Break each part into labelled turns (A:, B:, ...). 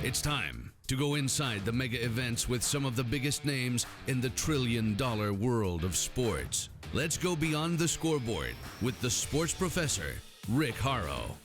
A: It's time to go inside the mega events with some of the biggest names in the trillion-dollar world of sports. Let's go beyond the scoreboard with the sports professor, Rick Horrow.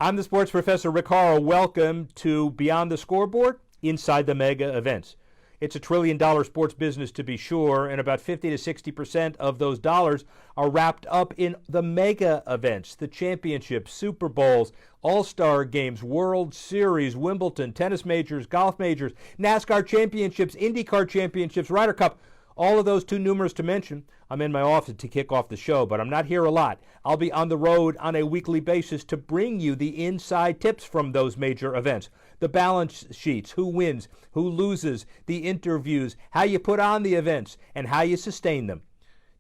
B: I'm the sports professor, Rick Horrow. Welcome to Beyond the Scoreboard, Inside the Mega Events. It's a trillion-dollar sports business, to be sure, and about 50 to 60% of those dollars are wrapped up in the mega events, the championships, Super Bowls, All-Star Games, World Series, Wimbledon, tennis majors, golf majors, NASCAR championships, IndyCar championships, Ryder Cup. All of those too numerous to mention. I'm in my office to kick off the show, but I'm not here a lot. I'll be on the road on a weekly basis to bring you the inside tips from those major events. The balance sheets, who wins, who loses, the interviews, how you put on the events, and how you sustain them.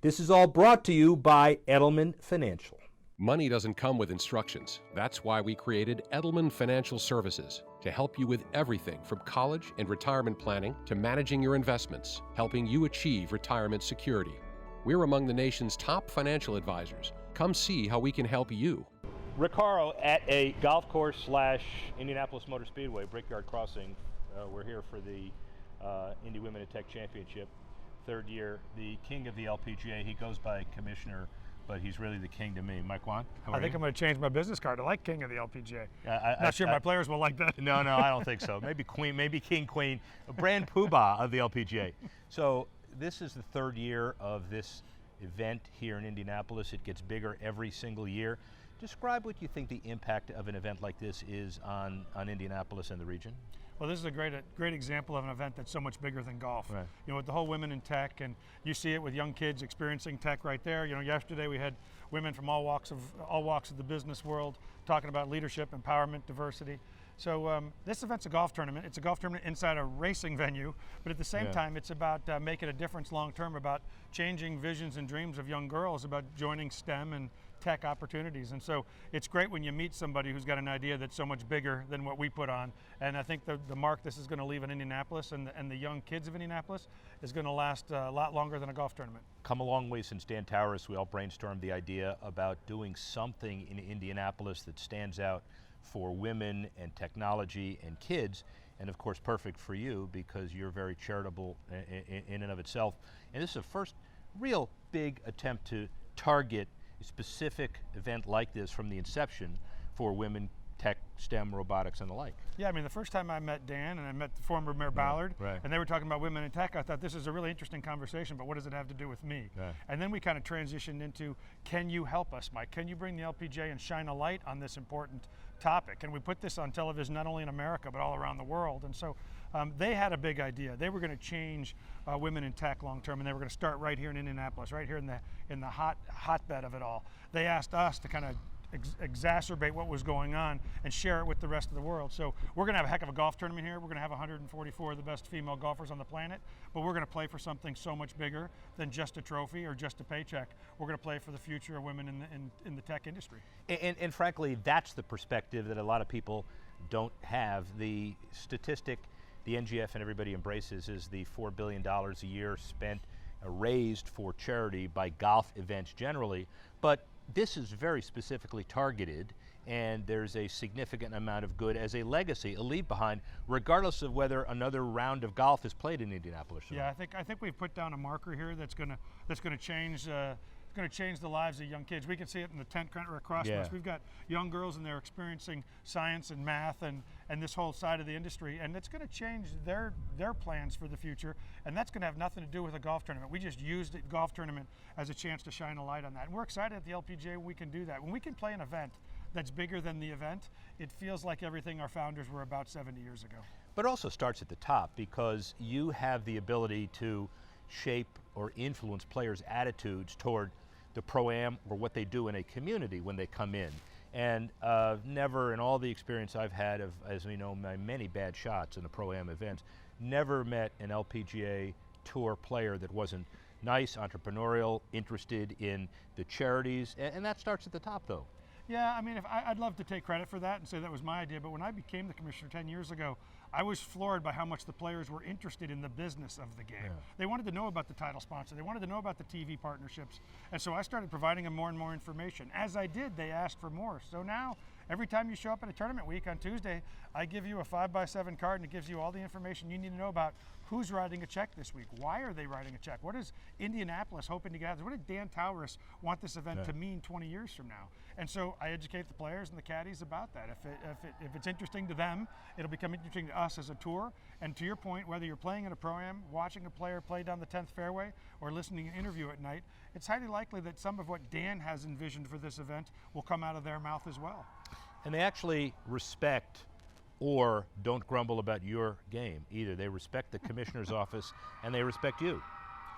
B: This is all brought to you by Edelman Financial.
C: Money doesn't come with instructions. That's why we created Edelman Financial Services to help you with everything from college and retirement planning to managing your investments, helping you achieve retirement security. We're among the nation's top financial advisors. Come see how we can help you.
B: Rick Horrow at a golf course / Indianapolis Motor Speedway, Brickyard Crossing. We're here for the Indy Women in Tech Championship, third year. The king of the LPGA, he goes by commissioner, but he's really the king to me. Mike Wan,
D: I think I'm going to change my business card to like king of the LPGA. Not sure my players will like that.
B: No, I don't think so. Maybe queen, maybe king, queen, brand poobah of the LPGA. So this is the third year of this event here in Indianapolis. It gets bigger every single year. Describe what you think the impact of an event like this is on Indianapolis and the region.
D: Well, this is a great example of an event that's so much bigger than golf.
B: Right.
D: You know, with the whole women in tech, and you see it with young kids experiencing tech right there. You know, yesterday we had women from all walks of the business world talking about leadership, empowerment, diversity. So this event's a golf tournament. It's a golf tournament inside a racing venue, but at the same time, it's about making a difference long term, about changing visions and dreams of young girls, about joining STEM and tech opportunities. And so it's great when you meet somebody who's got an idea that's so much bigger than what we put on. And I think the mark this is going to leave in Indianapolis and the young kids of Indianapolis is going to last a lot longer than a golf tournament.
B: Come a long way since Dan Towers. We all brainstormed the idea about doing something in Indianapolis that stands out for women and technology and kids, and of course perfect for you because you're very charitable in and of itself. And this is the first real big attempt to target a specific event like this from the inception for women, tech, STEM, robotics, and the like.
D: Yeah, I mean, the first time I met Dan and I met the former Mayor Ballard, and they were talking about women in tech, I thought this is a really interesting conversation, but what does it have to do with me?
B: Yeah.
D: And then we kind of transitioned into, can you help us, Mike? Can you bring the LPGA and shine a light on this important topic? And we put this on television not only in America, but all around the world. And so they had a big idea. They were going to change women in tech long term, and they were going to start right here in Indianapolis, right here in the hotbed of it all. They asked us to kind of exacerbate what was going on and share it with the rest of the world. So we're going to have a heck of a golf tournament here. We're going to have 144 of the best female golfers on the planet, but we're going to play for something so much bigger than just a trophy or just a paycheck. We're going to play for the future of women in the tech industry.
B: And frankly, that's the perspective that a lot of people don't have. The statistic the NGF and everybody embraces is the $4 billion a year spent, raised for charity by golf events generally, but this is very specifically targeted, and there's a significant amount of good as a legacy, a leave behind, regardless of whether another round of golf is played in Indianapolis.
D: Yeah, I think we've put down a marker here that's going to change the lives of young kids. We can see it in the tent across from us. We've got young girls and they're experiencing science and math and this whole side of the industry, and it's going to change their plans for the future, and that's going to have nothing to do with a golf tournament. We just used the golf tournament as a chance to shine a light on that, and we're excited at the LPGA when we can do that. When we can play an event that's bigger than the event, it feels like everything our founders were about 70 years ago.
B: But it also starts at the top because you have the ability to shape or influence players' attitudes toward the Pro-Am or what they do in a community when they come in. And never in all the experience I've had of, as we know, my many bad shots in the Pro-Am events, never met an LPGA Tour player that wasn't nice, entrepreneurial, interested in the charities, and that starts at the top though.
D: Yeah, I mean, I'd love to take credit for that and say that was my idea, but when I became the commissioner 10 years ago, I was floored by how much the players were interested in the business of the game.
B: Yeah.
D: They wanted to know about the title sponsor. They wanted to know about the TV partnerships. And so I started providing them more and more information. As I did, they asked for more. So now, every time you show up at a tournament week on Tuesday, I give you a 5x7 card, and it gives you all the information you need to know about who's writing a check this week. Why are they writing a check? What is Indianapolis hoping to gather? What did Dan Towers want this event to mean 20 years from now? And so I educate the players and the caddies about that. If it's interesting to them, it'll become interesting to us as a tour. And to your point, whether you're playing in a pro-am, watching a player play down the 10th fairway, or listening to an interview at night, it's highly likely that some of what Dan has envisioned for this event will come out of their mouth as well.
B: And they actually respect or don't grumble about your game either. They respect the commissioner's office, and they respect you.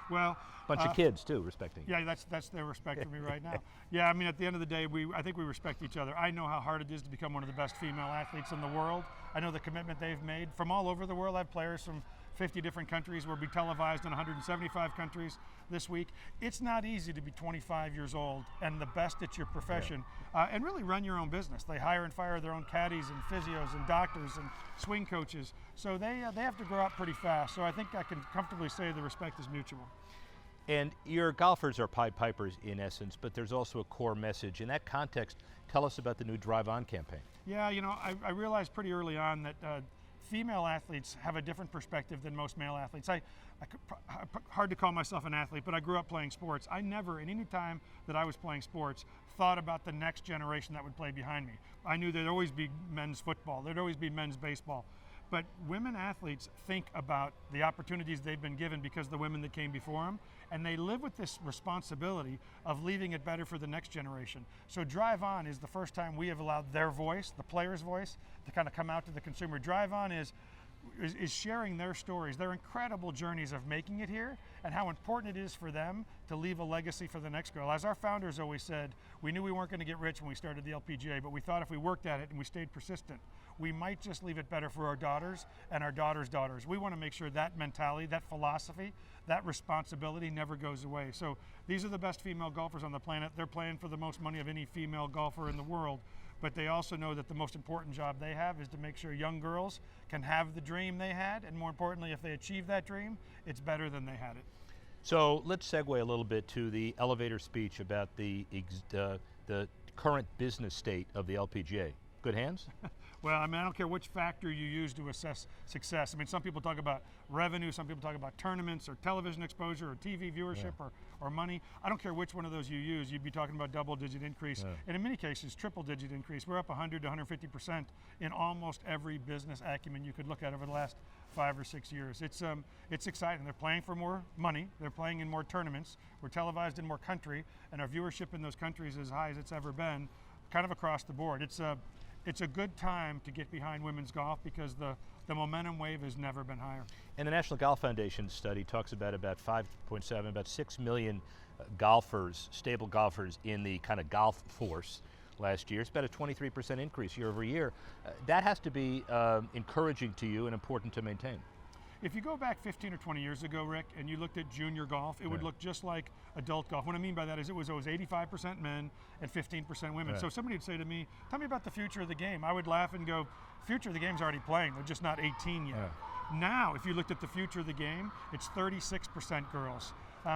D: Well,
B: bunch of kids too respecting you.
D: Yeah, that's their respect for me right now. Yeah, I mean, at the end of the day, I think we respect each other. I know how hard it is to become one of the best female athletes in the world. I know the commitment they've made from all over the world. I have players from 50 different countries. We'll be televised in 175 countries this week. It's not easy to be 25 years old and the best at your profession, and really run your own business. They hire and fire their own caddies and physios and doctors and swing coaches. So they have to grow up pretty fast. So I think I can comfortably say the respect is mutual.
B: And your golfers are Pied Pipers in essence, but there's also a core message. In that context, tell us about the new Drive On campaign.
D: Yeah, you know, I realized pretty early on that female athletes have a different perspective than most male athletes. Hard to call myself an athlete, but I grew up playing sports. I never, in any time that I was playing sports, thought about the next generation that would play behind me. I knew there'd always be men's football, there'd always be men's baseball. But women athletes think about the opportunities they've been given because of the women that came before them, and they live with this responsibility of leaving it better for the next generation. So Drive On is the first time we have allowed their voice, the player's voice, to kind of come out to the consumer. Drive On is sharing their stories, their incredible journeys of making it here, and how important it is for them to leave a legacy for the next girl. As our founders always said, we knew we weren't going to get rich when we started the LPGA, but we thought if we worked at it and we stayed persistent, we might just leave it better for our daughters and our daughters' daughters. We want to make sure that mentality, that philosophy, that responsibility never goes away. So these are the best female golfers on the planet. They're playing for the most money of any female golfer in the world. But they also know that the most important job they have is to make sure young girls can have the dream they had, and more importantly, if they achieve that dream, it's better than they had it.
B: So let's segue a little bit to the elevator speech about the current business state of the LPGA. Good hands?
D: Well, I mean, I don't care which factor you use to assess success. I mean, some people talk about revenue, some people talk about tournaments or television exposure or TV viewership or money. I don't care which one of those you use, you'd be talking about double-digit increase, and in many cases, triple-digit increase. We're up 100 to 150% in almost every business acumen you could look at over the last 5 or 6 years. It's exciting. They're playing for more money. They're playing in more tournaments. We're televised in more country, and our viewership in those countries is as high as it's ever been, kind of across the board. It's a good time to get behind women's golf because the momentum wave has never been higher.
B: And the National Golf Foundation study talks about 5.7, about 6 million golfers, stable golfers in the kind of golf force last year. It's about a 23% increase year over year. That has to be encouraging to you and important to maintain.
D: If you go back 15 or 20 years ago, Rick, and you looked at junior golf, it would look just like adult golf. What I mean by that is it was always 85% men and 15% women. So if somebody would say to me, tell me about the future of the game, I would laugh and go, future of the game's already playing, they're just not 18 yet. Now, if you looked at the future of the game, it's 36% girls.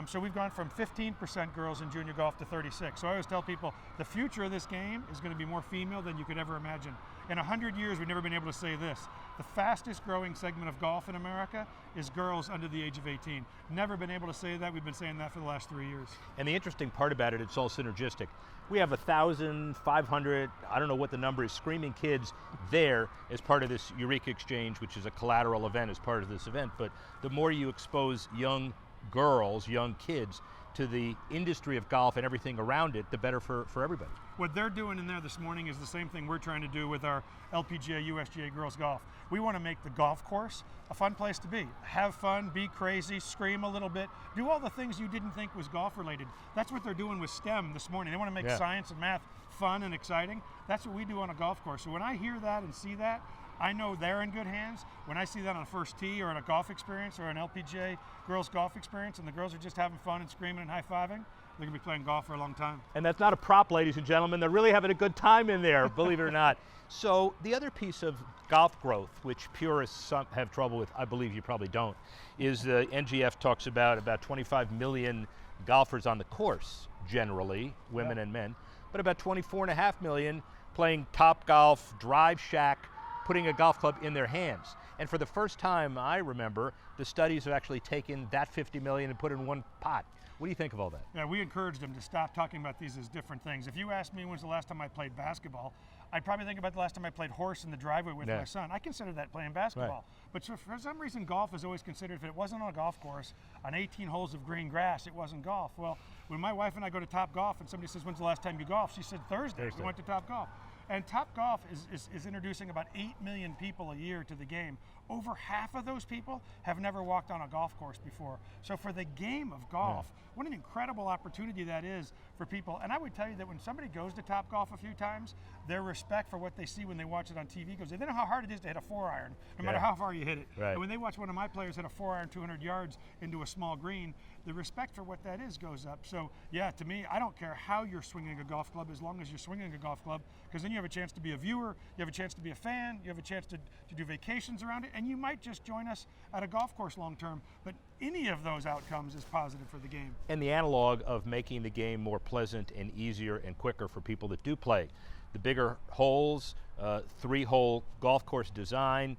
D: So we've gone from 15% girls in junior golf to 36. So I always tell people, the future of this game is going to be more female than you could ever imagine. In 100 years, we've never been able to say this. The fastest growing segment of golf in America is girls under the age of 18. Never been able to say that. We've been saying that for the last 3 years.
B: And the interesting part about it, it's all synergistic. We have 1,500, I don't know what the number is, screaming kids there as part of this Eureka Exchange, which is a collateral event as part of this event. But the more you expose young girls, young kids, to the industry of golf and everything around it, the better for everybody.
D: What they're doing in there this morning is the same thing we're trying to do with our LPGA, USGA girls golf. We want to make the golf course a fun place to be. Have fun, be crazy, scream a little bit, do all the things you didn't think was golf related. That's what they're doing with STEM this morning. They want to make science and math fun and exciting. That's what we do on a golf course. So when I hear that and see that, I know they're in good hands. When I see that on a first tee or in a golf experience or an LPGA girls golf experience and the girls are just having fun and screaming and high-fiving, they're going to be playing golf for a long time.
B: And that's not a prop, ladies and gentlemen. They're really having a good time in there, believe it or not. So the other piece of golf growth, which purists have trouble with, I believe you probably don't, is the NGF talks about 25 million golfers on the course, generally, women and men, but about 24.5 million playing Top Golf, Drive Shack, putting a golf club in their hands. And for the first time, I remember, the studies have actually taken that 50 million and put it in one pot. What do you think of all that?
D: Yeah, we encouraged them to stop talking about these as different things. If you asked me when's the last time I played basketball, I'd probably think about the last time I played horse in the driveway with my son. I consider that playing basketball. But for some reason, golf is always considered, if it wasn't on a golf course, on 18 holes of green grass, it wasn't golf. Well, when my wife and I go to Top Golf and somebody says, when's the last time you golfed? She said, Thursday. We went to Top Golf. And Top Golf is introducing about 8 million people a year to the game. Over half of those people have never walked on a golf course before. So for the game of golf, what an incredible opportunity that is for people. And I would tell you that when somebody goes to Top Golf a few times, their respect for what they see when they watch it on TV goes, they know how hard it is to hit a 4-iron, no matter how far you hit it. And when they watch one of my players hit a 4-iron 200 yards into a small green, the respect for what that is goes up. So yeah, to me, I don't care how you're swinging a golf club as long as you're swinging a golf club, because then you have a chance to be a viewer, you have a chance to be a fan, you have a chance to do vacations around it, and you might just join us at a golf course long term, but any of those outcomes is positive for the game.
B: And the analog of making the game more pleasant and easier and quicker for people that do play. The bigger holes, 3-hole golf course design,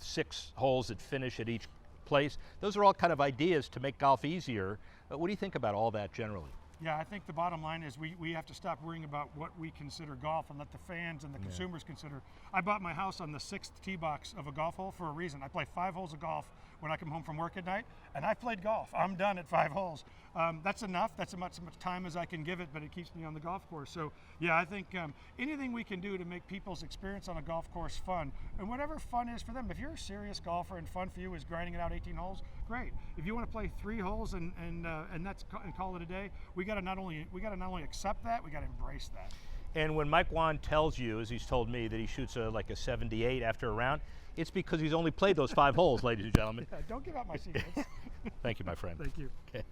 B: 6 holes that finish at each place. Those are all kind of ideas to make golf easier. What do you think about all that generally?
D: Yeah, I think the bottom line is we have to stop worrying about what we consider golf and let the fans and the consumers consider. I bought my house on the 6th tee box of a golf hole for a reason. I play 5 holes of golf when I come home from work at night, and I played golf. I'm done at 5 holes. That's enough. That's as much time as I can give it, but it keeps me on the golf course. So yeah, I think anything we can do to make people's experience on a golf course fun, and whatever fun is for them. If you're a serious golfer and fun for you is grinding it out 18 holes, great. If you want to play 3 holes and call it a day, we got to not only accept that, we got to embrace that.
B: And when Mike Wan tells you, as he's told me, that he shoots like a 78 after a round, it's because he's only played those 5 holes, ladies and gentlemen.
D: Don't give out my secrets.
B: Thank you, my friend.
D: Thank you.
B: Okay.